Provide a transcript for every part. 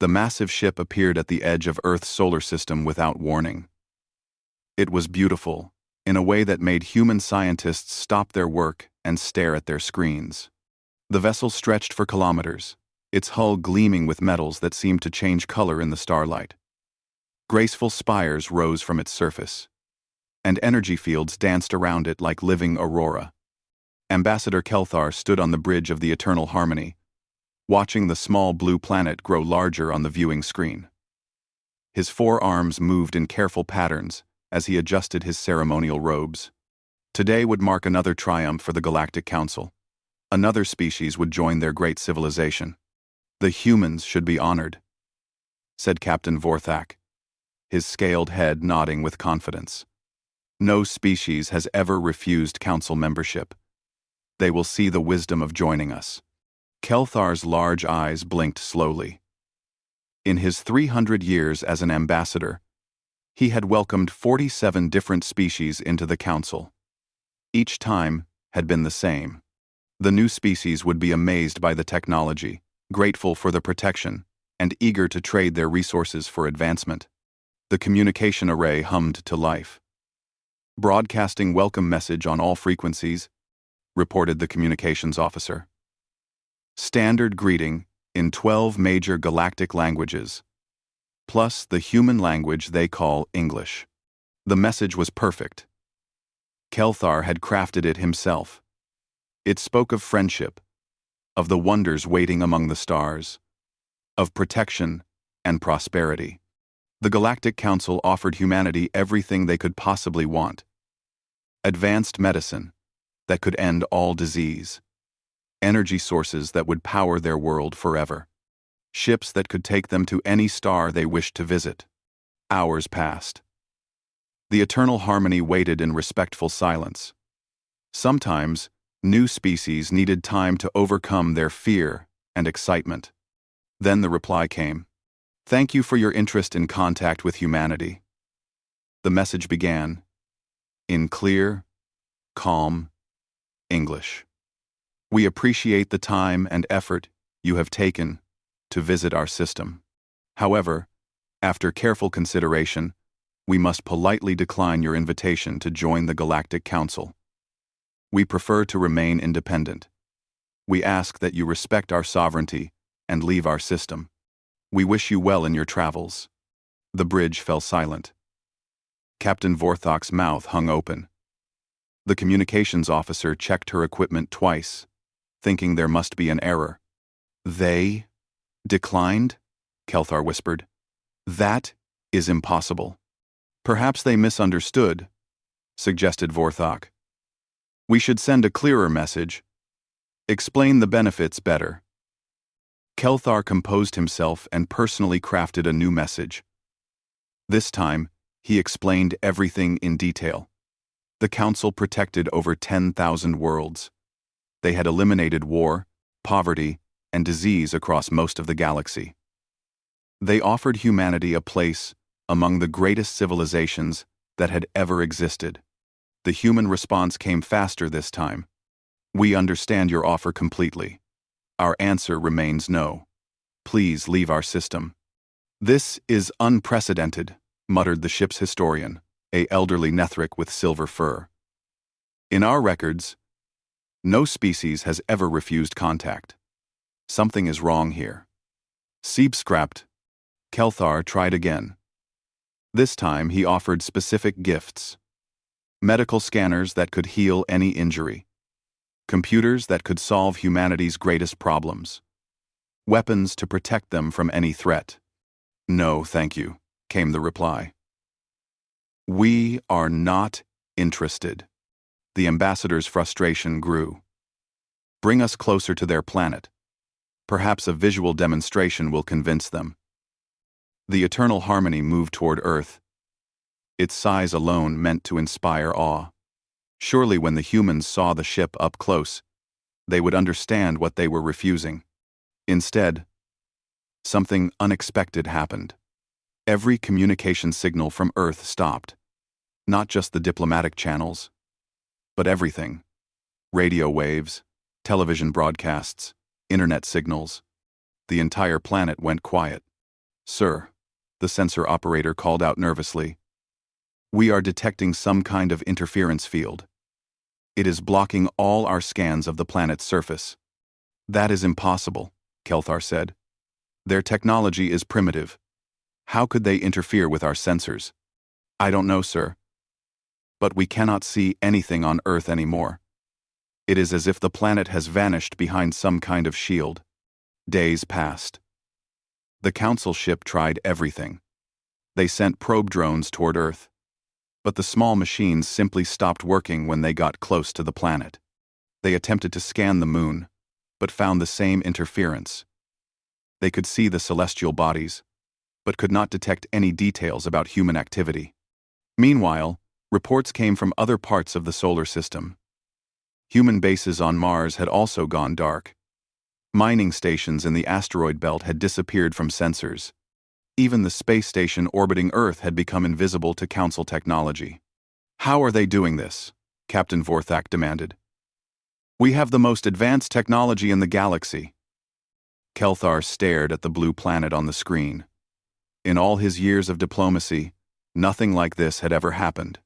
The massive ship appeared at the edge of Earth's solar system without warning. It was beautiful, in a way that made human scientists stop their work and stare at their screens. The vessel stretched for kilometers, its hull gleaming with metals that seemed to change color in the starlight. Graceful spires rose from its surface, and energy fields danced around it like living aurora. Ambassador Kelthar stood on the bridge of the Eternal Harmony, watching the small blue planet grow larger on the viewing screen. His forearms moved in careful patterns as he adjusted his ceremonial robes. Today would mark another triumph for the Galactic Council. Another species would join their great civilization. The humans should be honored, said Captain Vorthak, his scaled head nodding with confidence. No species has ever refused council membership. They will see the wisdom of joining us. Kelthar's large eyes blinked slowly. In his 300 years as an ambassador, he had welcomed 47 different species into the council. Each time had been the same. The new species would be amazed by the technology, grateful for the protection, and eager to trade their resources for advancement. The communication array hummed to life. "Broadcasting welcome message on all frequencies," reported the communications officer. "Standard greeting in 12 major galactic languages, plus the human language they call English." The message was perfect. Kelthar had crafted it himself. It spoke of friendship, of the wonders waiting among the stars, of protection and prosperity. The Galactic Council offered humanity everything they could possibly want. Advanced medicine that could end all disease. Energy sources that would power their world forever. Ships that could take them to any star they wished to visit. Hours passed. The Eternal Harmony waited in respectful silence. Sometimes, new species needed time to overcome their fear and excitement. Then the reply came. "Thank you for your interest in contact with humanity." The message began in clear, calm English. "We appreciate the time and effort you have taken to visit our system. However, after careful consideration, we must politely decline your invitation to join the Galactic Council. We prefer to remain independent. We ask that you respect our sovereignty and leave our system. We wish you well in your travels." The bridge fell silent. Captain Vorthak's mouth hung open. The communications officer checked her equipment twice, thinking there must be an error. "They declined?" Kelthar whispered. "That is impossible." "Perhaps they misunderstood," suggested Vorthak. "We should send a clearer message. Explain the benefits better." Kelthar composed himself and personally crafted a new message. This time, he explained everything in detail. The Council protected over 10,000 worlds. They had eliminated war, poverty, and disease across most of the galaxy. They offered humanity a place among the greatest civilizations that had ever existed. The human response came faster this time. "We understand your offer completely. Our answer remains no. Please leave our system." "This is unprecedented," muttered the ship's historian, a elderly Nethric with silver fur. "In our records, no species has ever refused contact. Something is wrong here." Sieb scrapped. Kelthar tried again. This time he offered specific gifts. Medical scanners that could heal any injury. Computers that could solve humanity's greatest problems. Weapons to protect them from any threat. "No, thank you," came the reply. "We are not interested." The ambassador's frustration grew. "Bring us closer to their planet. Perhaps a visual demonstration will convince them." The Eternal Harmony moved toward Earth. Its size alone meant to inspire awe. Surely when the humans saw the ship up close, they would understand what they were refusing. Instead, something unexpected happened. Every communication signal from Earth stopped. Not just the diplomatic channels, but everything. Radio waves, television broadcasts, internet signals. The entire planet went quiet. Sir, the sensor operator called out nervously. We are detecting some kind of interference field. It is blocking all our scans of the planet's surface. That is impossible, Kelthar said. Their technology is primitive. How could they interfere with our sensors? I don't know, sir. But we cannot see anything on Earth anymore. It is as if the planet has vanished behind some kind of shield. Days passed. The Council ship tried everything. They sent probe drones toward Earth. But the small machines simply stopped working when they got close to the planet. They attempted to scan the moon, but found the same interference. They could see the celestial bodies, but could not detect any details about human activity. Meanwhile, reports came from other parts of the solar system. Human bases on Mars had also gone dark. Mining stations in the asteroid belt had disappeared from sensors. Even the space station orbiting Earth had become invisible to Council technology. How are they doing this? Captain Vorthak demanded. We have the most advanced technology in the galaxy. Kelthar stared at the blue planet on the screen. In all his years of diplomacy, nothing like this had ever happened.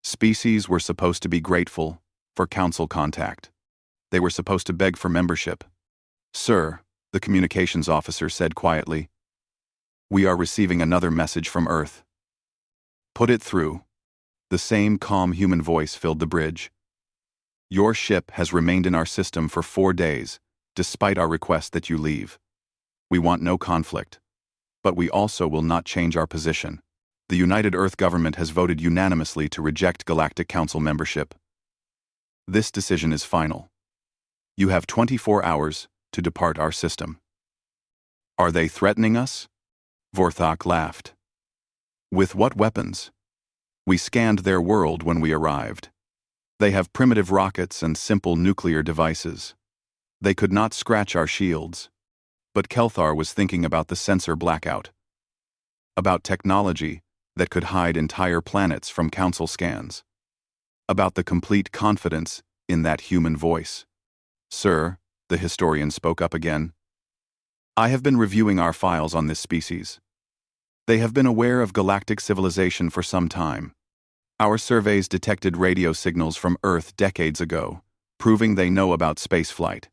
Species were supposed to be grateful for Council contact. They were supposed to beg for membership. Sir, the communications officer said quietly, we are receiving another message from Earth. Put it through. The same calm human voice filled the bridge. Your ship has remained in our system for 4 days, despite our request that you leave. We want no conflict. But we also will not change our position. The United Earth government has voted unanimously to reject Galactic Council membership. This decision is final. You have 24 hours to depart our system. Are they threatening us? Vorthak laughed. With what weapons? We scanned their world when we arrived. They have primitive rockets and simple nuclear devices. They could not scratch our shields. But Kelthar was thinking about the sensor blackout. About technology that could hide entire planets from Council scans. About the complete confidence in that human voice. Sir, the historian spoke up again. I have been reviewing our files on this species. They have been aware of galactic civilization for some time. Our surveys detected radio signals from Earth decades ago, proving they know about spaceflight.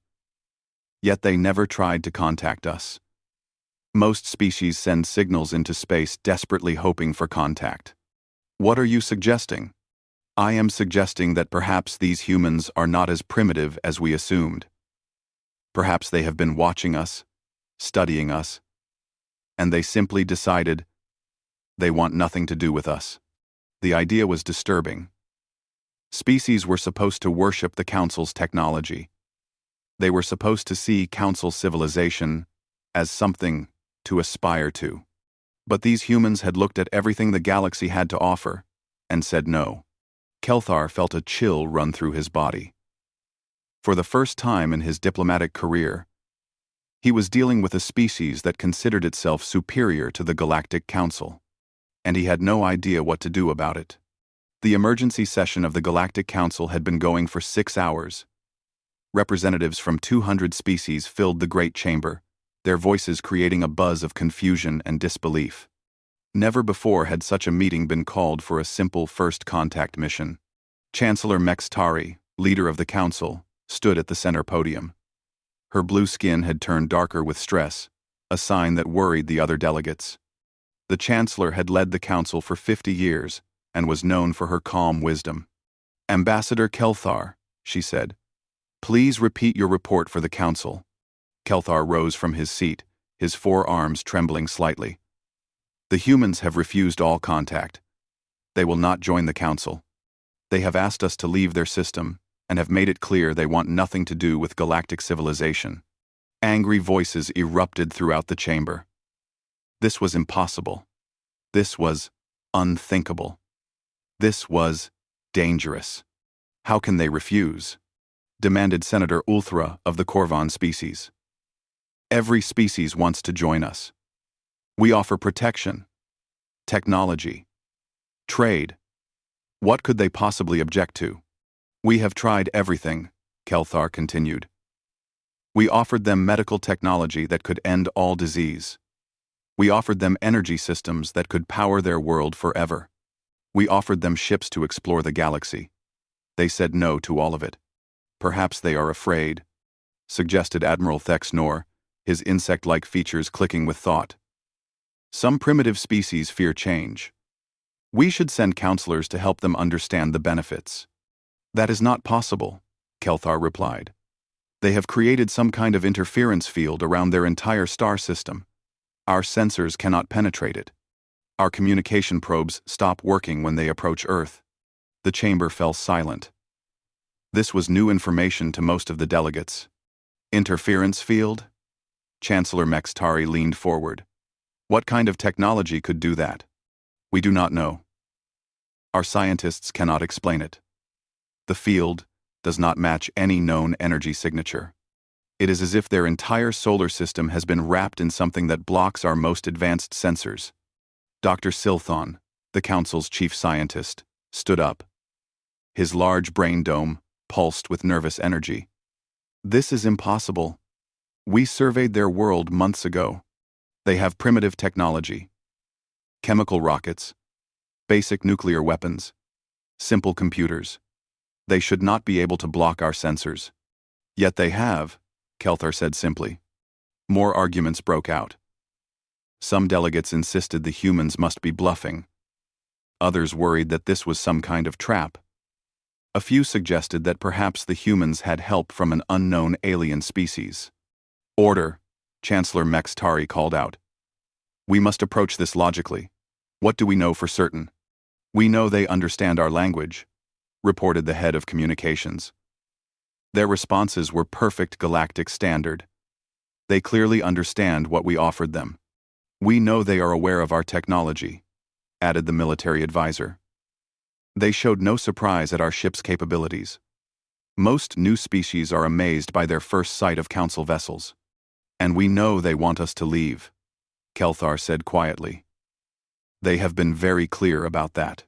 Yet they never tried to contact us. Most species send signals into space desperately hoping for contact. What are you suggesting? I am suggesting that perhaps these humans are not as primitive as we assumed. Perhaps they have been watching us, studying us, and they simply decided they want nothing to do with us. The idea was disturbing. Species were supposed to worship the Council's technology. They were supposed to see Council civilization as something to aspire to. But these humans had looked at everything the galaxy had to offer and said no. Kelthar felt a chill run through his body. For the first time in his diplomatic career, he was dealing with a species that considered itself superior to the Galactic Council, and he had no idea what to do about it. The emergency session of the Galactic Council had been going for 6 hours. Representatives from 200 species filled the great chamber, their voices creating a buzz of confusion and disbelief. Never before had such a meeting been called for a simple first contact mission. Chancellor Mextari, leader of the Council, stood at the center podium. Her blue skin had turned darker with stress, a sign that worried the other delegates. The Chancellor had led the Council for 50 years and was known for her calm wisdom. Ambassador Kelthar, she said, please repeat your report for the Council. Kelthar rose from his seat, his forearms trembling slightly. The humans have refused all contact. They will not join the Council. They have asked us to leave their system and have made it clear they want nothing to do with galactic civilization. Angry voices erupted throughout the chamber. This was impossible. This was unthinkable. This was dangerous. How can they refuse? Demanded Senator Ulthra of the Korvan species. Every species wants to join us. We offer protection, technology, trade. What could they possibly object to? We have tried everything, Kelthar continued. We offered them medical technology that could end all disease. We offered them energy systems that could power their world forever. We offered them ships to explore the galaxy. They said no to all of it. Perhaps they are afraid, suggested Admiral Thex Nor, his insect-like features clicking with thought. Some primitive species fear change. We should send counselors to help them understand the benefits. That is not possible, Kelthar replied. They have created some kind of interference field around their entire star system. Our sensors cannot penetrate it. Our communication probes stop working when they approach Earth. The chamber fell silent. This was new information to most of the delegates. Interference field? Chancellor Mextari leaned forward. What kind of technology could do that? We do not know. Our scientists cannot explain it. The field does not match any known energy signature. It is as if their entire solar system has been wrapped in something that blocks our most advanced sensors. Dr. Silthon, the Council's chief scientist, stood up. His large brain dome pulsed with nervous energy. This is impossible. We surveyed their world months ago. They have primitive technology. Chemical rockets, basic nuclear weapons, simple computers. They should not be able to block our sensors. Yet they have, Kelthar said simply. More arguments broke out. Some delegates insisted the humans must be bluffing. Others worried that this was some kind of trap. A few suggested that perhaps the humans had help from an unknown alien species. Order, Chancellor Mextari called out. We must approach this logically. What do we know for certain? We know they understand our language, reported the head of communications. Their responses were perfect galactic standard. They clearly understand what we offered them. We know they are aware of our technology, added the military advisor. They showed no surprise at our ship's capabilities. Most new species are amazed by their first sight of Council vessels. And we know they want us to leave, Kelthar said quietly. They have been very clear about that.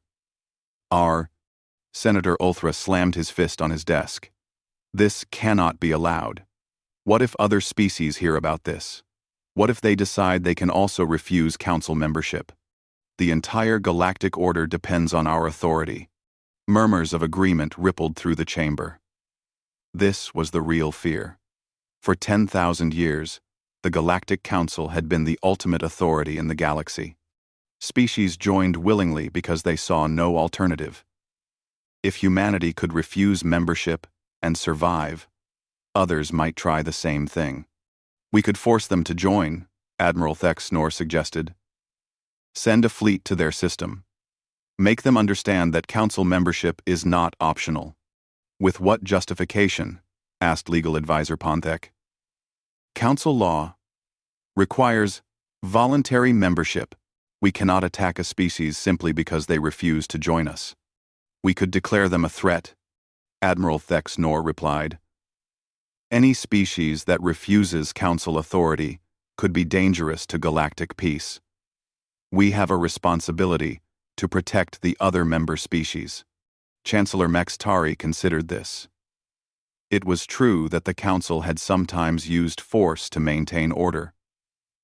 Senator Ulthra slammed his fist on his desk. This cannot be allowed. What if other species hear about this? What if they decide they can also refuse Council membership? The entire galactic order depends on our authority. Murmurs of agreement rippled through the chamber. This was the real fear. For 10,000 years, the Galactic Council had been the ultimate authority in the galaxy. Species joined willingly because they saw no alternative. If humanity could refuse membership and survive, others might try the same thing. We could force them to join, Admiral Thex Nor suggested. Send a fleet to their system. Make them understand that Council membership is not optional. With what justification? Asked Legal Advisor Ponthek. Council law requires voluntary membership. We cannot attack a species simply because they refuse to join us. We could declare them a threat, Admiral Thex Nor replied. Any species that refuses Council authority could be dangerous to galactic peace. We have a responsibility to protect the other member species. Chancellor Mextari considered this. It was true that the Council had sometimes used force to maintain order,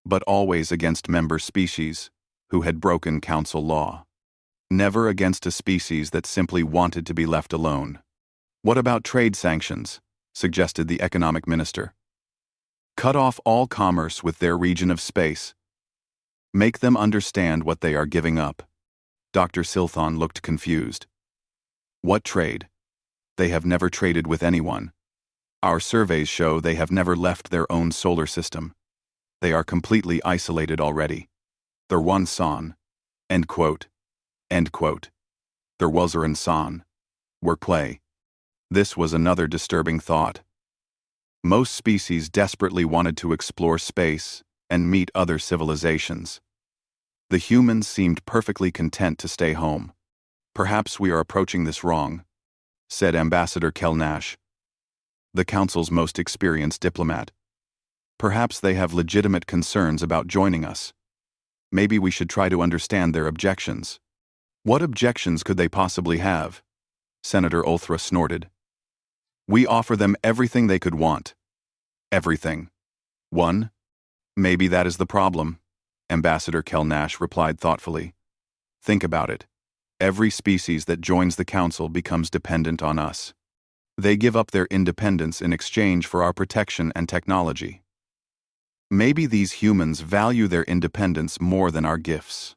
but always against member species who had broken Council law. Never against a species that simply wanted to be left alone. What about trade sanctions? Suggested the economic minister. Cut off all commerce with their region of space. Make them understand what they are giving up. Dr. Silthon looked confused. What trade? They have never traded with anyone. Our surveys show they have never left their own solar system. They are completely isolated already. Their one son. End quote. End quote. Their Wazaran son. Work play. This was another disturbing thought. Most species desperately wanted to explore space and meet other civilizations. The humans seemed perfectly content to stay home. Perhaps we are approaching this wrong, said Ambassador Kelnash, the Council's most experienced diplomat. Perhaps they have legitimate concerns about joining us. Maybe we should try to understand their objections. What objections could they possibly have? Senator Ulthra snorted. We offer them everything they could want. Everything. Maybe that is the problem, Ambassador Kelnash replied thoughtfully. Think about it. Every species that joins the Council becomes dependent on us. They give up their independence in exchange for our protection and technology. Maybe these humans value their independence more than our gifts.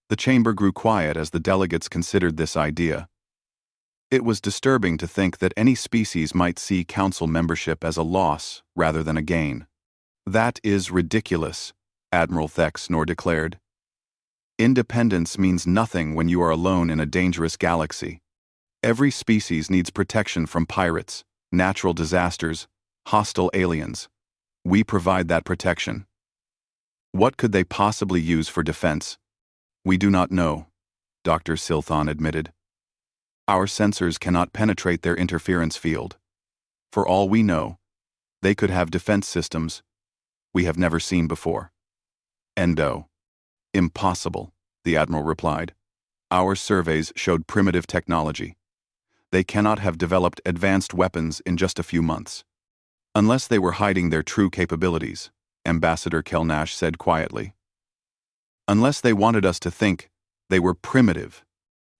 The chamber grew quiet as the delegates considered this idea. It was disturbing to think that any species might see Council membership as a loss rather than a gain. That is ridiculous, Admiral Thexnor declared. Independence means nothing when you are alone in a dangerous galaxy. Every species needs protection from pirates, natural disasters, hostile aliens. We provide that protection. What could they possibly use for defense? We do not know, Dr. Silthon admitted. Our sensors cannot penetrate their interference field. For all we know, they could have defense systems we have never seen before. Endo. Impossible, the Admiral replied. Our surveys showed primitive technology. They cannot have developed advanced weapons in just a few months. Unless they were hiding their true capabilities, Ambassador Kelnash said quietly. Unless they wanted us to think they were primitive.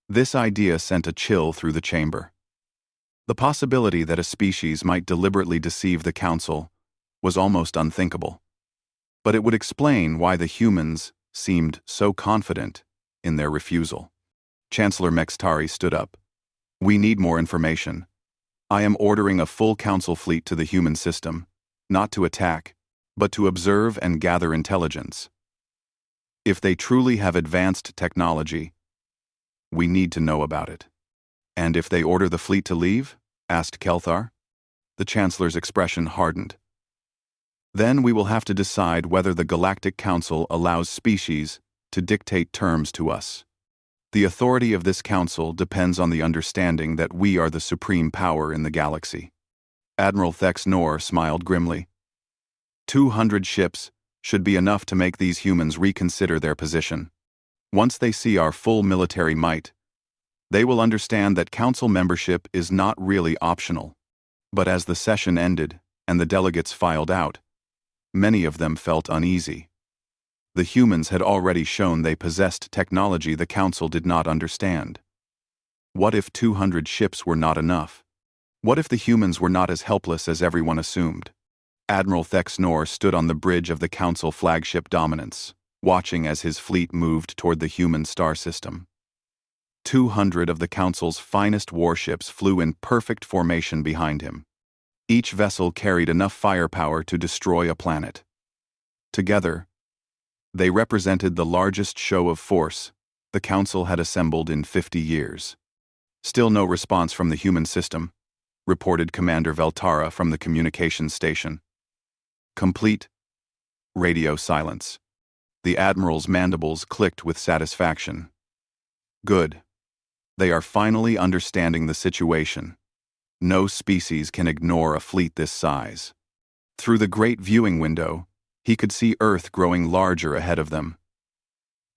This idea sent a chill through the chamber. The possibility that a species might deliberately deceive the Council was almost unthinkable. But it would explain why the humans seemed so confident in their refusal. Chancellor Mextari stood up. We need more information. I am ordering a full Council fleet to the human system, not to attack, but to observe and gather intelligence. If they truly have advanced technology, we need to know about it. And if they order the fleet to leave? Asked Kelthar. The Chancellor's expression hardened. Then we will have to decide whether the Galactic Council allows species to dictate terms to us. The authority of this council depends on the understanding that we are the supreme power in the galaxy. Admiral Thexnor smiled grimly. 200 ships should be enough to make these humans reconsider their position. Once they see our full military might, they will understand that council membership is not really optional. But as the session ended and the delegates filed out, many of them felt uneasy. The humans had already shown they possessed technology the Council did not understand. What if 200 ships were not enough? What if the humans were not as helpless as everyone assumed? Admiral Thexnor stood on the bridge of the Council flagship Dominance, watching as his fleet moved toward the human star system. 200 of the Council's finest warships flew in perfect formation behind him. Each vessel carried enough firepower to destroy a planet. Together, they represented the largest show of force the Council had assembled in 50 years. Still no response from the human system, reported Commander Veltara from the communications station. Complete radio silence. The Admiral's mandibles clicked with satisfaction. Good. They are finally understanding the situation. No species can ignore a fleet this size. Through the great viewing window, he could see Earth growing larger ahead of them.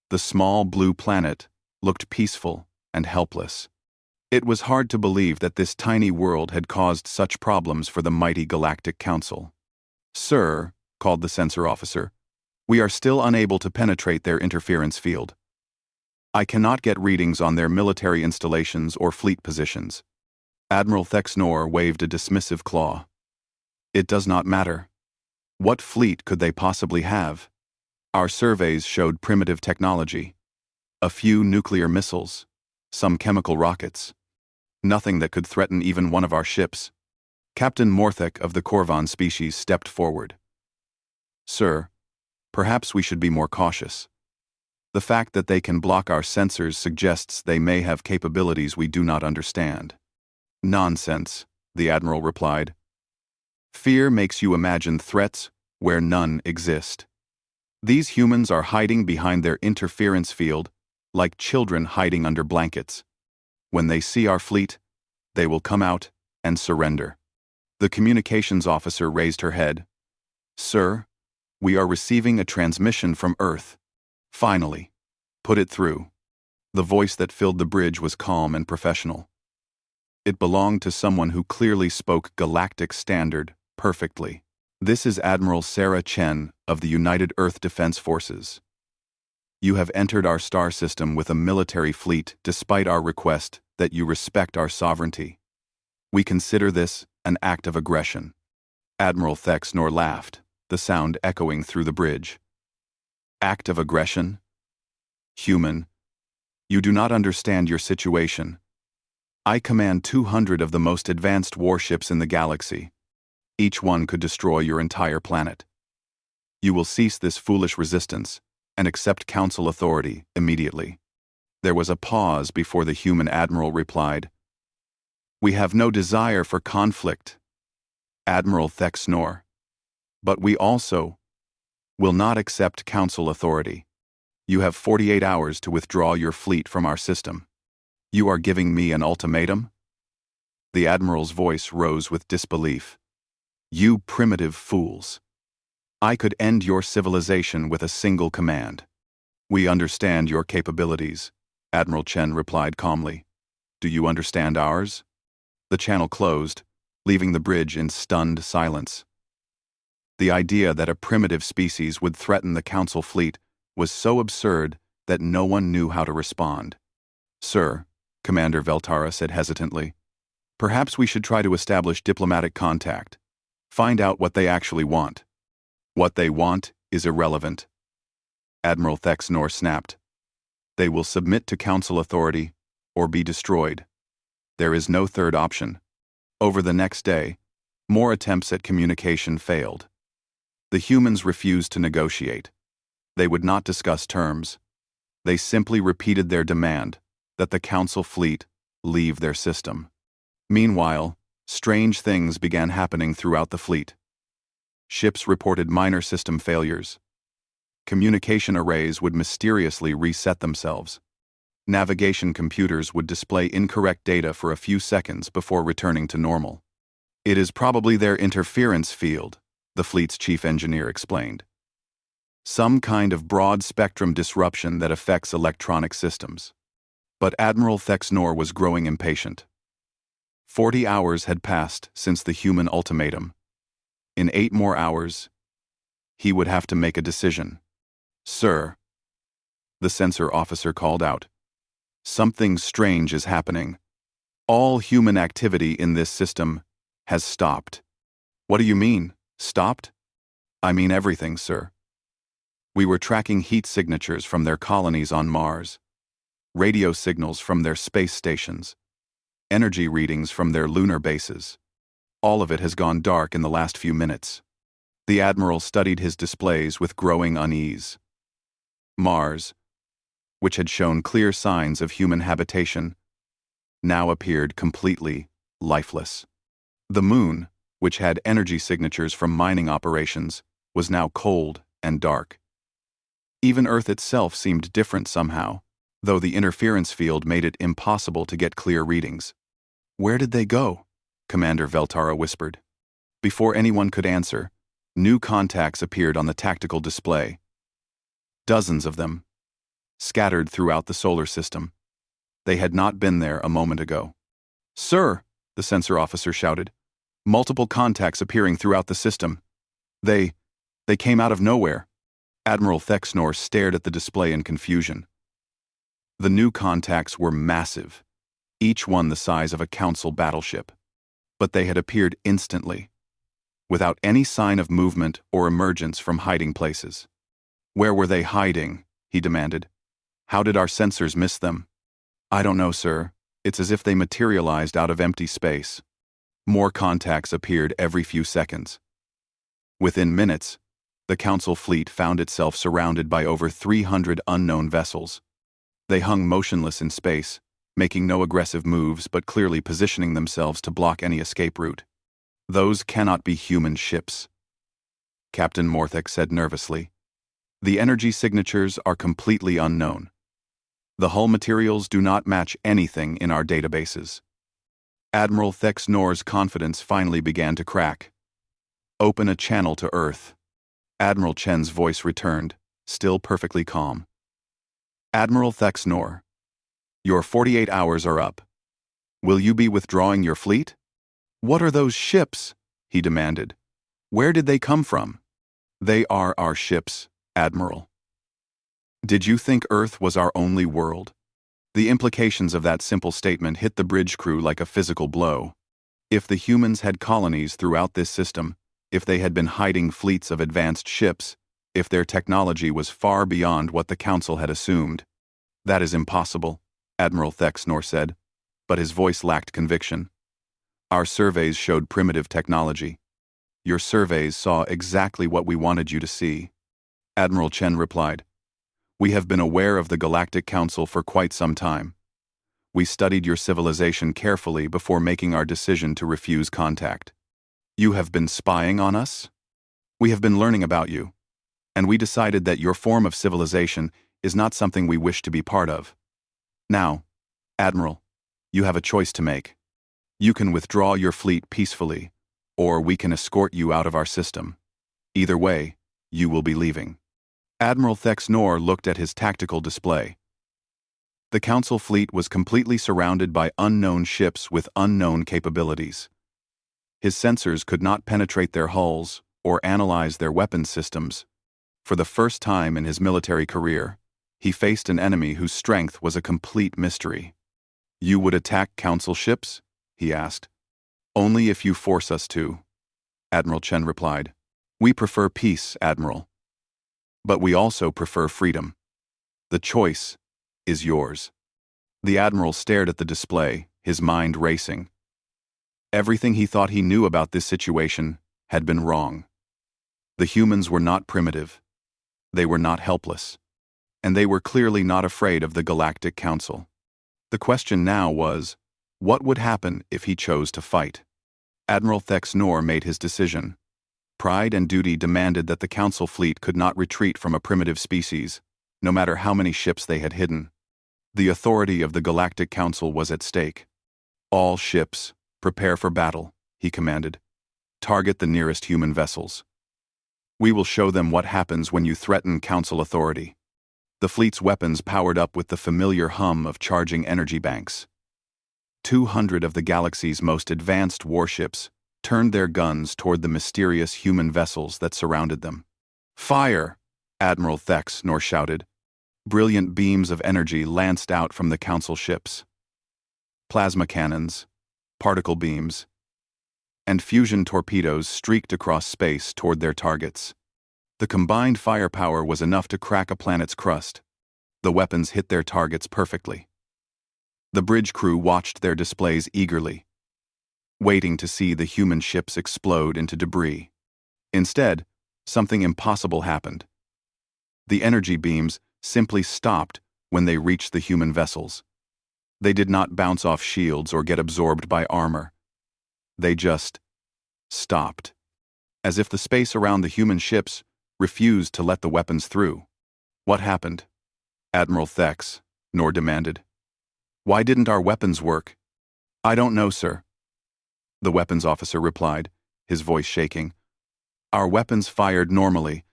The small blue planet looked peaceful and helpless. It was hard to believe that this tiny world had caused such problems for the mighty Galactic Council. Sir, called the sensor officer, we are still unable to penetrate their interference field. I cannot get readings on their military installations or fleet positions. Admiral Thexnor waved a dismissive claw. It does not matter. What fleet could they possibly have? Our surveys showed primitive technology. A few nuclear missiles, some chemical rockets. Nothing that could threaten even one of our ships. Captain Morthek of the Korvan species stepped forward. Sir, perhaps we should be more cautious. The fact that they can block our sensors suggests they may have capabilities we do not understand. Nonsense, the Admiral replied. Fear makes you imagine threats where none exist. These humans are hiding behind their interference field like children hiding under blankets. When they see our fleet, they will come out and surrender. The communications officer raised her head. Sir, we are receiving a transmission from Earth. Finally. Put it through. The voice that filled the bridge was calm and professional. It belonged to someone who clearly spoke galactic standard perfectly. This is Admiral Sarah Chen of the United Earth Defense Forces. You have entered our star system with a military fleet despite our request that you respect our sovereignty. We consider this an act of aggression." Admiral Thexnor laughed, the sound echoing through the bridge. "Act of aggression? Human, you do not understand your situation. I command 200 of the most advanced warships in the galaxy. Each one could destroy your entire planet. You will cease this foolish resistance and accept Council authority immediately." There was a pause before the human admiral replied, "We have no desire for conflict, Admiral Thexnor, but we also will not accept Council authority. You have 48 hours to withdraw your fleet from our system. You are giving me an ultimatum?" The admiral's voice rose with disbelief. "You primitive fools. I could end your civilization with a single command." "We understand your capabilities," Admiral Chen replied calmly. "Do you understand ours?" The channel closed, leaving the bridge in stunned silence. The idea that a primitive species would threaten the Council fleet was so absurd that no one knew how to respond. "Sir," Commander Veltara said hesitantly, "perhaps we should try to establish diplomatic contact. Find out what they actually want." "What they want is irrelevant," Admiral Thexnor snapped. "They will submit to Council authority or be destroyed. There is no third option." Over the next day, more attempts at communication failed. The humans refused to negotiate. They would not discuss terms. They simply repeated their demand that the Council fleet leave their system. Meanwhile, strange things began happening throughout the fleet. Ships reported minor system failures. Communication arrays would mysteriously reset themselves. Navigation computers would display incorrect data for a few seconds before returning to normal. "It is probably their interference field," the fleet's chief engineer explained. "Some kind of broad-spectrum disruption that affects electronic systems." But Admiral Thexnor was growing impatient. 40 hours had passed since the human ultimatum. In 8 more hours, he would have to make a decision. "Sir," the sensor officer called out, "something strange is happening. All human activity in this system has stopped." "What do you mean, stopped?" "I mean everything, sir. We were tracking heat signatures from their colonies on Mars, radio signals from their space stations, energy readings from their lunar bases. All of it has gone dark in the last few minutes." The Admiral studied his displays with growing unease. Mars, which had shown clear signs of human habitation, now appeared completely lifeless. The Moon, which had energy signatures from mining operations, was now cold and dark. Even Earth itself seemed different somehow, though the interference field made it impossible to get clear readings. "Where did they go?" Commander Veltara whispered. Before anyone could answer, new contacts appeared on the tactical display. Dozens of them, scattered throughout the solar system. They had not been there a moment ago. "Sir," the sensor officer shouted, "multiple contacts appearing throughout the system. They came out of nowhere." Admiral Thexnor stared at the display in confusion. The new contacts were massive, each one the size of a Council battleship. But they had appeared instantly, without any sign of movement or emergence from hiding places. "Where were they hiding?" he demanded. "How did our sensors miss them?" "I don't know, sir. It's as if they materialized out of empty space." More contacts appeared every few seconds. Within minutes, the Council fleet found itself surrounded by over 300 unknown vessels. They hung motionless in space, making no aggressive moves but clearly positioning themselves to block any escape route. "Those cannot be human ships," Captain Morthek said nervously. "The energy signatures are completely unknown. The hull materials do not match anything in our databases." Admiral Thexnor's confidence finally began to crack. "Open a channel to Earth." Admiral Chen's voice returned, still perfectly calm. "Admiral Thexnor, your 48 hours are up. Will you be withdrawing your fleet?" "What are those ships?" he demanded. Where did they come from? They are our ships, Admiral. Did you think Earth was our only world? The implications of that simple statement hit the bridge crew like a physical blow. If the humans had colonies throughout this system, if they had been hiding fleets of advanced ships, if their technology was far beyond what the Council had assumed. That is impossible, Admiral Thexnor said, but his voice lacked conviction. Our surveys showed primitive technology. Your surveys saw exactly what we wanted you to see. Admiral Chen replied. We have been aware of the Galactic Council for quite some time. We studied your civilization carefully before making our decision to refuse contact. You have been spying on us? We have been learning about you, and we decided that your form of civilization is not something we wish to be part of. Now, Admiral, you have a choice to make. You can withdraw your fleet peacefully, or we can escort you out of our system. Either way, you will be leaving. Admiral Thexnor looked at his tactical display. The Council fleet was completely surrounded by unknown ships with unknown capabilities. His sensors could not penetrate their hulls or analyze their weapons systems. For the first time in his military career, he faced an enemy whose strength was a complete mystery. You would attack Council ships? He asked. Only if you force us to, Admiral Chen replied. We prefer peace, Admiral. But we also prefer freedom. The choice is yours. The Admiral stared at the display, his mind racing. Everything he thought he knew about this situation had been wrong. The humans were not primitive. They were not helpless. And they were clearly not afraid of the Galactic Council. The question now was, what would happen if he chose to fight? Admiral Thexnor made his decision. Pride and duty demanded that the Council fleet could not retreat from a primitive species, no matter how many ships they had hidden. The authority of the Galactic Council was at stake. All ships, prepare for battle, he commanded. Target the nearest human vessels. We will show them what happens when you threaten Council authority. The fleet's weapons powered up with the familiar hum of charging energy banks. 200 of the galaxy's most advanced warships turned their guns toward the mysterious human vessels that surrounded them. Fire! Admiral Thexnor shouted. Brilliant beams of energy lanced out from the Council ships. Plasma cannons, particle beams, and fusion torpedoes streaked across space toward their targets. The combined firepower was enough to crack a planet's crust. The weapons hit their targets perfectly. The bridge crew watched their displays eagerly, waiting to see the human ships explode into debris. Instead, something impossible happened. The energy beams simply stopped when they reached the human vessels. They did not bounce off shields or get absorbed by armor. They just stopped, as if the space around the human ships refused to let the weapons through. What happened? Admiral Thexnor demanded. Why didn't our weapons work? I don't know, sir. The weapons officer replied, his voice shaking. Our weapons fired normally.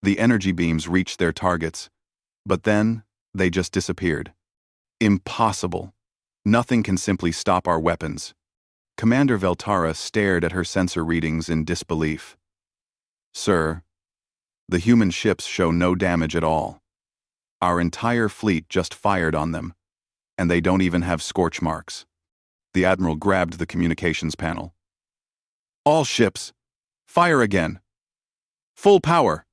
The energy beams reached their targets. But then, they just disappeared. Impossible. Nothing can simply stop our weapons. Commander Veltara stared at her sensor readings in disbelief. Sir, the human ships show no damage at all. Our entire fleet just fired on them, and they don't even have scorch marks. The Admiral grabbed the communications panel. All ships, fire again. Full power.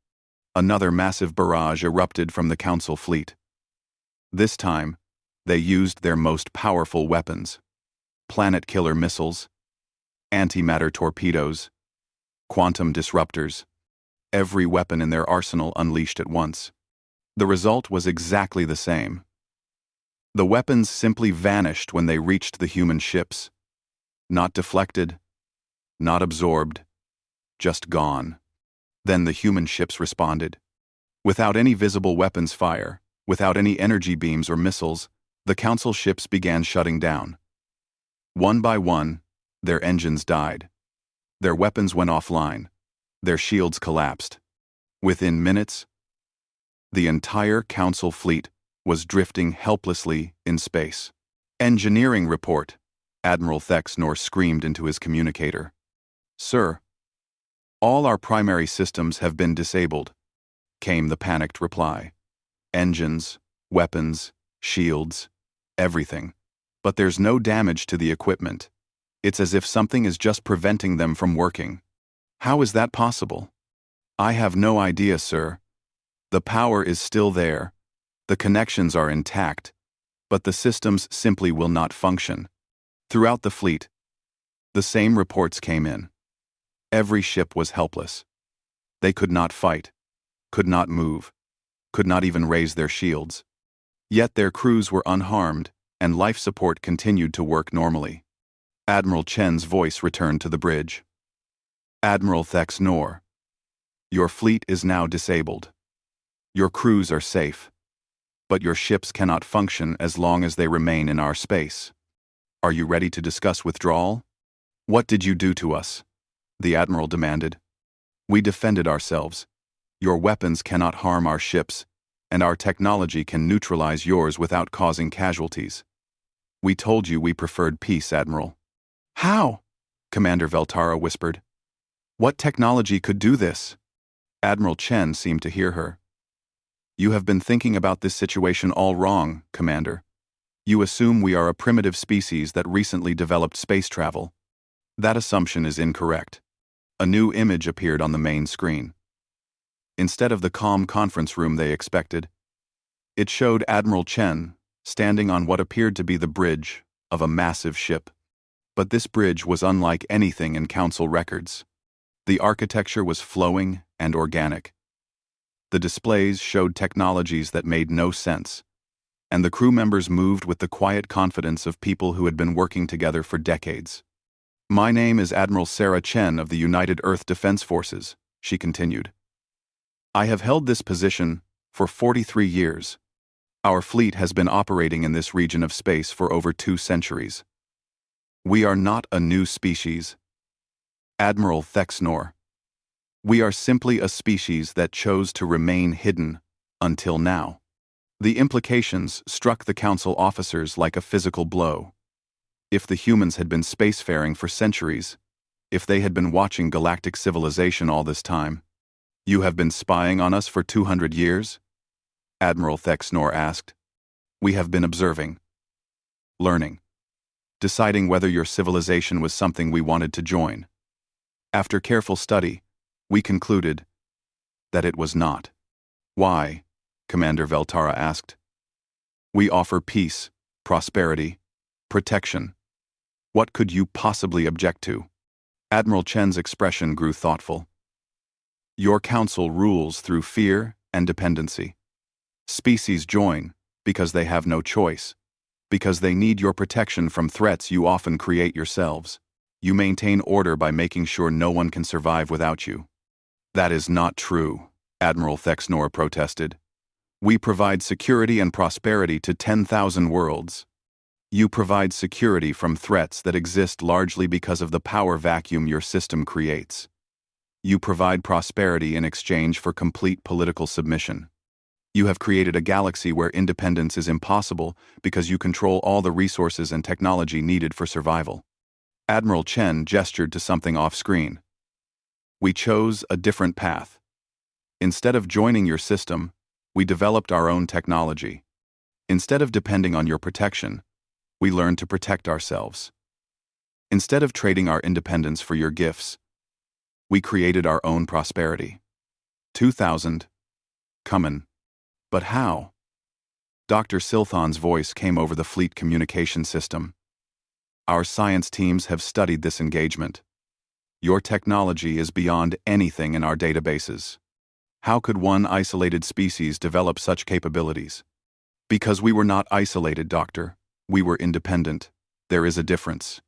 Another massive barrage erupted from the Council fleet. This time, they used their most powerful weapons. Planet-killer missiles, antimatter torpedoes, quantum disruptors. Every weapon in their arsenal unleashed at once. The result was exactly the same. The weapons simply vanished when they reached the human ships. Not deflected, not absorbed, just gone. Then the human ships responded. Without any visible weapons fire, without any energy beams or missiles, the Council ships began shutting down. One by one, their engines died. Their weapons went offline. Their shields collapsed. Within minutes, the entire Council fleet was drifting helplessly in space. Engineering report, Admiral Thexnor screamed into his communicator. Sir, All our primary systems have been disabled, came the panicked reply. Engines, weapons, shields, everything. But there's no damage to the equipment. It's as if something is just preventing them from working. How is that possible? I have no idea, sir. The power is still there. The connections are intact, but the systems simply will not function. Throughout the fleet, the same reports came in. Every ship was helpless. They could not fight, could not move, could not even raise their shields. Yet their crews were unharmed, and life support continued to work normally. Admiral Chen's voice returned to the bridge. Admiral Thex Nor, your fleet is now disabled. Your crews are safe, but your ships cannot function as long as they remain in our space. Are you ready to discuss withdrawal? What did you do to us? The Admiral demanded. We defended ourselves. Your weapons cannot harm our ships, and our technology can neutralize yours without causing casualties. We told you we preferred peace, Admiral. How? Commander Veltara whispered. What technology could do this? Admiral Chen seemed to hear her. You have been thinking about this situation all wrong, Commander. You assume we are a primitive species that recently developed space travel. That assumption is incorrect. A new image appeared on the main screen. Instead of the calm conference room they expected, it showed Admiral Chen standing on what appeared to be the bridge of a massive ship. But this bridge was unlike anything in Council records. The architecture was flowing and organic. The displays showed technologies that made no sense, and the crew members moved with the quiet confidence of people who had been working together for decades. My name is Admiral Sarah Chen of the United Earth Defense Forces, she continued. I have held this position for 43 years. Our fleet has been operating in this region of space for over 2 centuries. We are not a new species. Admiral Thexnor. We are simply a species that chose to remain hidden until now. The implications struck the Council officers like a physical blow. If the humans had been spacefaring for centuries, if they had been watching galactic civilization all this time, you have been spying on us for 200 years? Admiral Thexnor asked. We have been observing, learning, deciding whether your civilization was something we wanted to join. After careful study, we concluded that it was not. Why? Commander Veltara asked. We offer peace, prosperity, protection. What could you possibly object to? Admiral Chen's expression grew thoughtful. Your council rules through fear and dependency. Species join because they have no choice, because they need your protection from threats you often create yourselves. You maintain order by making sure no one can survive without you. That is not true, Admiral Thexnor protested. We provide security and prosperity to 10,000 worlds. You provide security from threats that exist largely because of the power vacuum your system creates. You provide prosperity in exchange for complete political submission. You have created a galaxy where independence is impossible because you control all the resources and technology needed for survival. Admiral Chen gestured to something off-screen. We chose a different path. Instead of joining your system, we developed our own technology. Instead of depending on your protection, we learned to protect ourselves. Instead of trading our independence for your gifts, we created our own prosperity. 2000. Comin. But how? Dr. Silthon's voice came over the fleet communication system. Our science teams have studied this engagement. Your technology is beyond anything in our databases. How could one isolated species develop such capabilities? Because we were not isolated, Doctor. We were independent. There is a difference.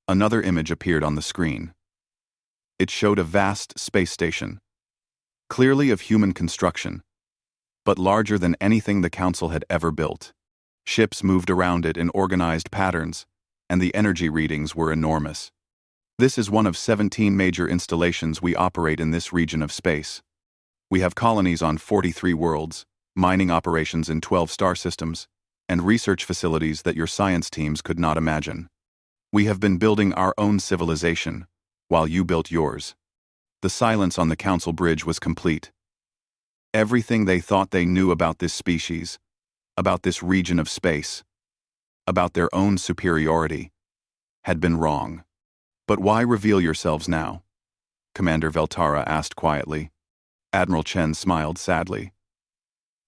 Another image appeared on the screen. It showed a vast space station, clearly of human construction, but larger than anything the Council had ever built. Ships moved around it in organized patterns, and the energy readings were enormous. This is one of 17 major installations we operate in this region of space. We have colonies on 43 worlds, mining operations in 12 star systems, and research facilities that your science teams could not imagine. We have been building our own civilization, while you built yours. The silence on the council bridge was complete. Everything they thought they knew about this species, about this region of space, about their own superiority, had been wrong. "But why reveal yourselves now?" Commander Veltara asked quietly. Admiral Chen smiled sadly.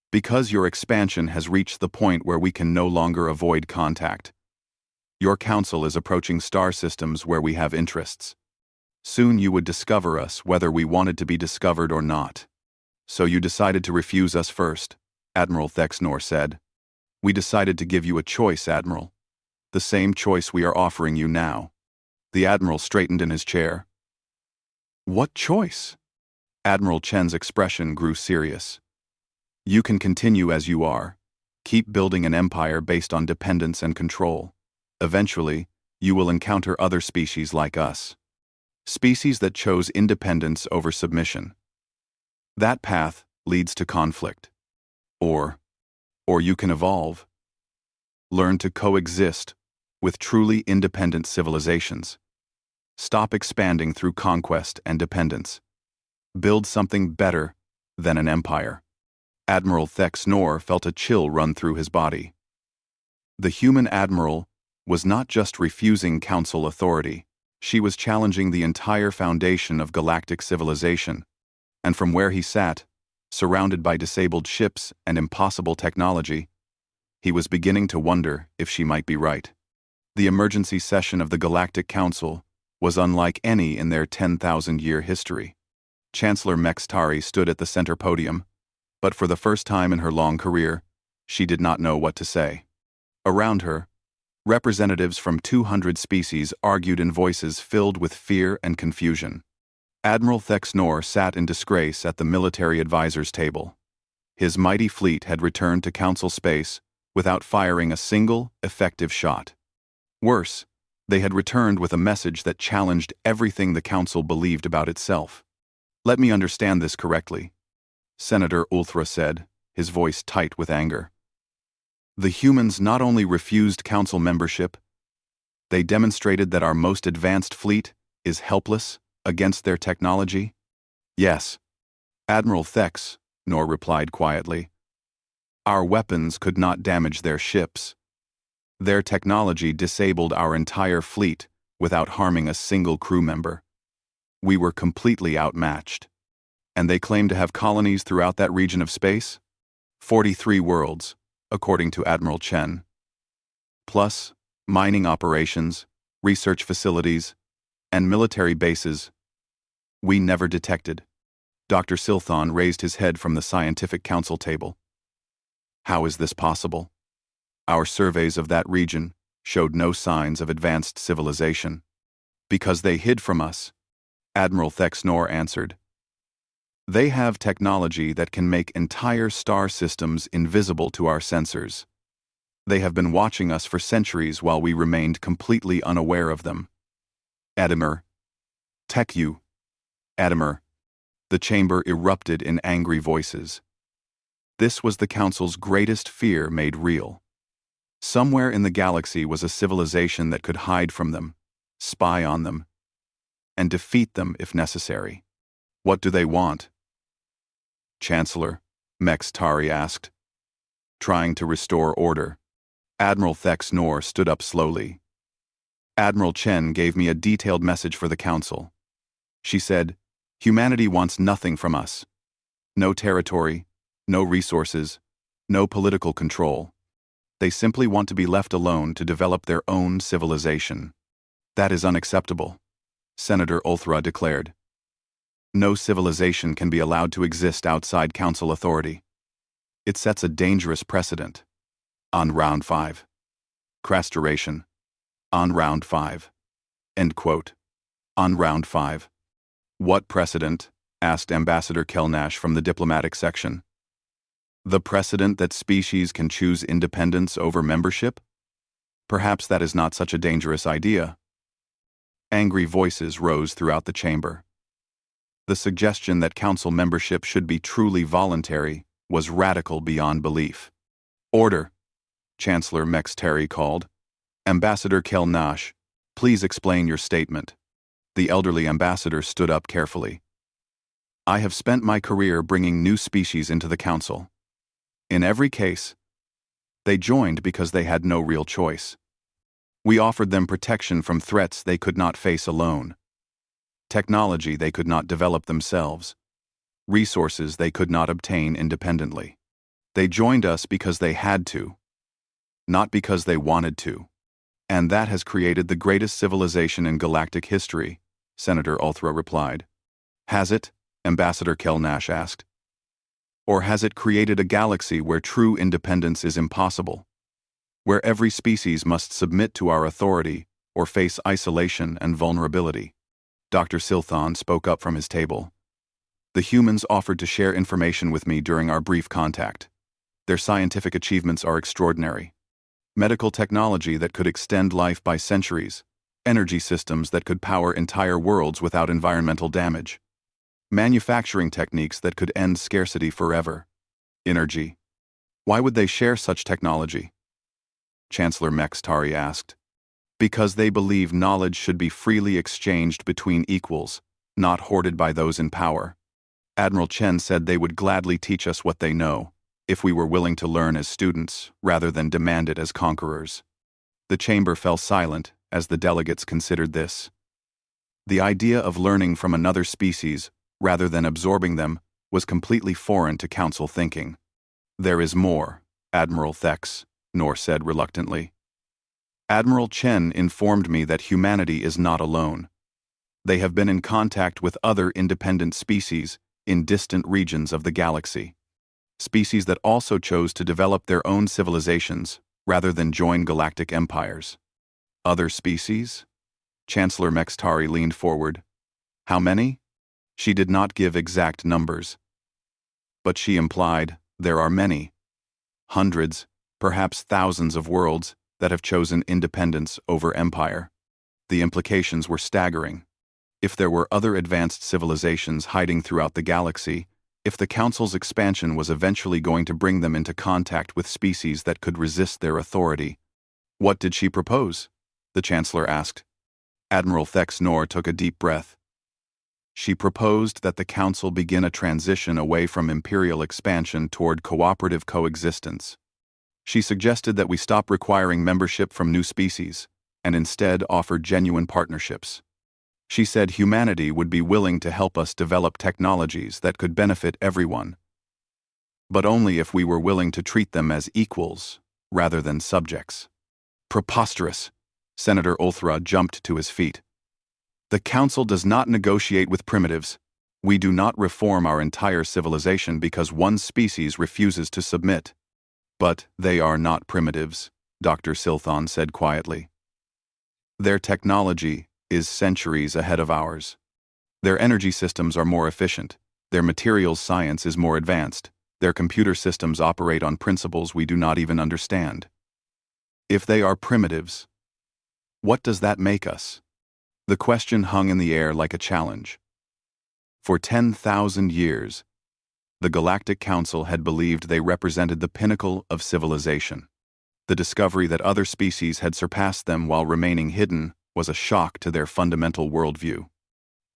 "Because your expansion has reached the point where we can no longer avoid contact. Your council is approaching star systems where we have interests. Soon you would discover us whether we wanted to be discovered or not. So you decided to refuse us first," Admiral Thexnor said. "We decided to give you a choice, Admiral. The same choice we are offering you now." The Admiral straightened in his chair. "What choice?" Admiral Chen's expression grew serious. "You can continue as you are. Keep building an empire based on dependence and control. Eventually, you will encounter other species like us. Species that chose independence over submission. That path leads to conflict. Or you can evolve. Learn to coexist with truly independent civilizations. Stop expanding through conquest and dependence. Build something better than an empire." Admiral Thexnor felt a chill run through his body. The human admiral was not just refusing council authority, she was challenging the entire foundation of galactic civilization. And from where he sat, surrounded by disabled ships and impossible technology, he was beginning to wonder if she might be right. The emergency session of the Galactic Council was unlike any in their 10,000-year history. Chancellor Mextari stood at the center podium, but for the first time in her long career, she did not know what to say. Around her, representatives from 200 species argued in voices filled with fear and confusion. Admiral Thexnor sat in disgrace at the military advisor's table. His mighty fleet had returned to council space without firing a single effective shot. Worse, they had returned with a message that challenged everything the council believed about itself. "Let me understand this correctly," Senator Ulthra said, his voice tight with anger. "The humans not only refused council membership, they demonstrated that our most advanced fleet is helpless against their technology?" "Yes," Admiral Thexnor replied quietly. "Our weapons could not damage their ships. Their technology disabled our entire fleet without harming a single crew member. We were completely outmatched. And they claim to have colonies throughout that region of space? 43 worlds, according to Admiral Chen. Plus, mining operations, research facilities, and military bases we never detected." Dr. Silthon raised his head from the scientific council table. "How is this possible? Our surveys of that region showed no signs of advanced civilization." "Because they hid from us," Admiral Thexnor answered. "They have technology that can make entire star systems invisible to our sensors. They have been watching us for centuries while we remained completely unaware of them." "Admiral, Tech-you, Admiral." The chamber erupted in angry voices. This was the council's greatest fear made real. Somewhere in the galaxy was a civilization that could hide from them, spy on them, and defeat them if necessary. "What do they want?" Chancellor Mextari asked, trying to restore order. Admiral Thexnor stood up slowly. "Admiral Chen gave me a detailed message for the council. She said, 'Humanity wants nothing from us. No territory, no resources, no political control. They simply want to be left alone to develop their own civilization.' That is unacceptable," Senator Ulthra declared. "No civilization can be allowed to exist outside council authority. It sets a dangerous precedent." On round 5. Narration. On round 5. End quote. On round 5. "What precedent?" asked Ambassador Kelnash from the diplomatic section. "The precedent that species can choose independence over membership? Perhaps that is not such a dangerous idea." Angry voices rose throughout the chamber. The suggestion that council membership should be truly voluntary was radical beyond belief. "Order," Chancellor Mextari called. "Ambassador Kelnash, please explain your statement." The elderly ambassador stood up carefully. I have spent my career bringing new species into the Council. In every case, they joined because they had no real choice. We offered them protection from threats they could not face alone, technology they could not develop themselves, resources they could not obtain independently. They joined us because they had to, not because they wanted to. And that has created the greatest civilization in galactic history, Senator Ulthra replied. Has it? Ambassador Kelnash asked. Or has it created a galaxy where true independence is impossible? Where every species must submit to our authority or face isolation and vulnerability? Dr. Silthon spoke up from his table. The humans offered to share information with me during our brief contact. Their scientific achievements are extraordinary. Medical technology that could extend life by centuries, energy systems that could power entire worlds without environmental damage, manufacturing techniques that could end scarcity forever. Energy. Why would they share such technology? Chancellor Mextari asked. Because they believe knowledge should be freely exchanged between equals, not hoarded by those in power. Admiral Chen said they would gladly teach us what they know, if we were willing to learn as students rather than demand it as conquerors. The chamber fell silent as the delegates considered this. The idea of learning from another species rather than absorbing them was completely foreign to Council thinking. There is more, Admiral Thex, Nor said reluctantly. Admiral Chen informed me that humanity is not alone. They have been in contact with other independent species in distant regions of the galaxy. Species that also chose to develop their own civilizations rather than join galactic empires. Other species? Chancellor Mextari leaned forward. How many? She did not give exact numbers. But she implied there are many. Hundreds, perhaps thousands of worlds that have chosen independence over empire. The implications were staggering. If there were other advanced civilizations hiding throughout the galaxy, if the Council's expansion was eventually going to bring them into contact with species that could resist their authority. What did she propose? The Chancellor asked. Admiral Thex Nor took a deep breath. She proposed that the Council begin a transition away from imperial expansion toward cooperative coexistence. She suggested that we stop requiring membership from new species, and instead offer genuine partnerships. She said humanity would be willing to help us develop technologies that could benefit everyone, but only if we were willing to treat them as equals rather than subjects. Preposterous! Senator Ulthra jumped to his feet. The Council does not negotiate with primitives. We do not reform our entire civilization because one species refuses to submit. But they are not primitives, Dr. Silthon said quietly. Their technology is centuries ahead of ours. Their energy systems are more efficient, their materials science is more advanced, their computer systems operate on principles we do not even understand. If they are primitives, what does that make us? The question hung in the air like a challenge. For 10,000 years, the Galactic Council had believed they represented the pinnacle of civilization. The discovery that other species had surpassed them while remaining hidden was a shock to their fundamental worldview.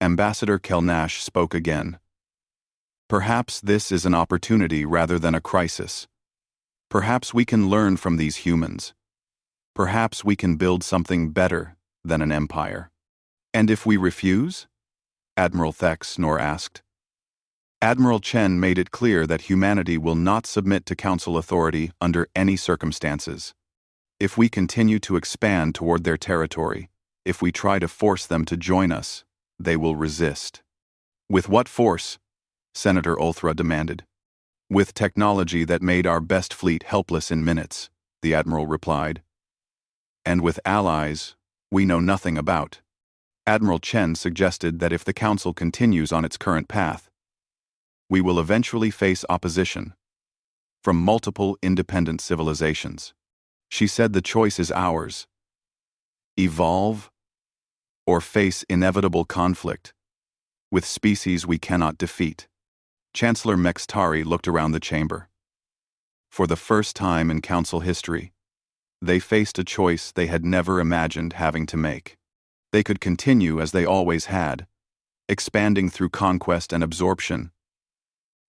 Ambassador Kelnash spoke again. Perhaps this is an opportunity rather than a crisis. Perhaps we can learn from these humans. Perhaps we can build something better than an empire. And if we refuse? Admiral Thex Nor asked. Admiral Chen made it clear that humanity will not submit to Council authority under any circumstances. If we continue to expand toward their territory, if we try to force them to join us, they will resist. With what force? Senator Ulthra demanded. With technology that made our best fleet helpless in minutes, the Admiral replied. And with allies we know nothing about. Admiral Chen suggested that if the Council continues on its current path, we will eventually face opposition from multiple independent civilizations. She said the choice is ours. Evolve or face inevitable conflict with species we cannot defeat. Chancellor Mextari looked around the chamber. For the first time in Council history, they faced a choice they had never imagined having to make. They could continue as they always had, expanding through conquest and absorption,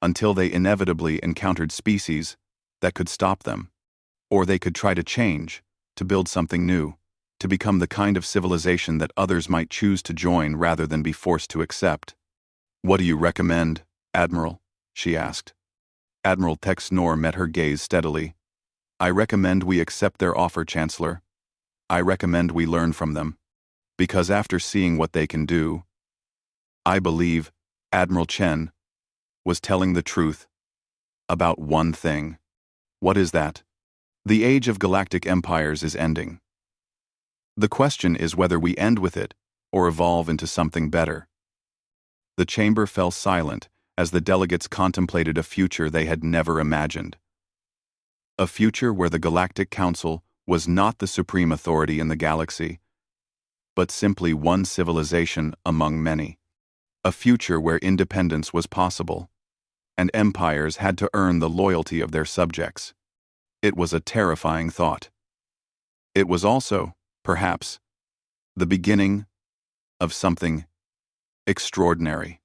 until they inevitably encountered species that could stop them. Or they could try to change, to build something new, to become the kind of civilization that others might choose to join rather than be forced to accept. "What do you recommend, Admiral?" she asked. Admiral Texnor met her gaze steadily. "I recommend we accept their offer, Chancellor. I recommend we learn from them. Because after seeing what they can do, I believe Admiral Chen was telling the truth about one thing." "What is that?" "The age of galactic empires is ending. The question is whether we end with it or evolve into something better." The chamber fell silent as the delegates contemplated a future they had never imagined. A future where the Galactic Council was not the supreme authority in the galaxy, but simply one civilization among many. A future where independence was possible, and empires had to earn the loyalty of their subjects. It was a terrifying thought. It was also, perhaps, the beginning of something extraordinary.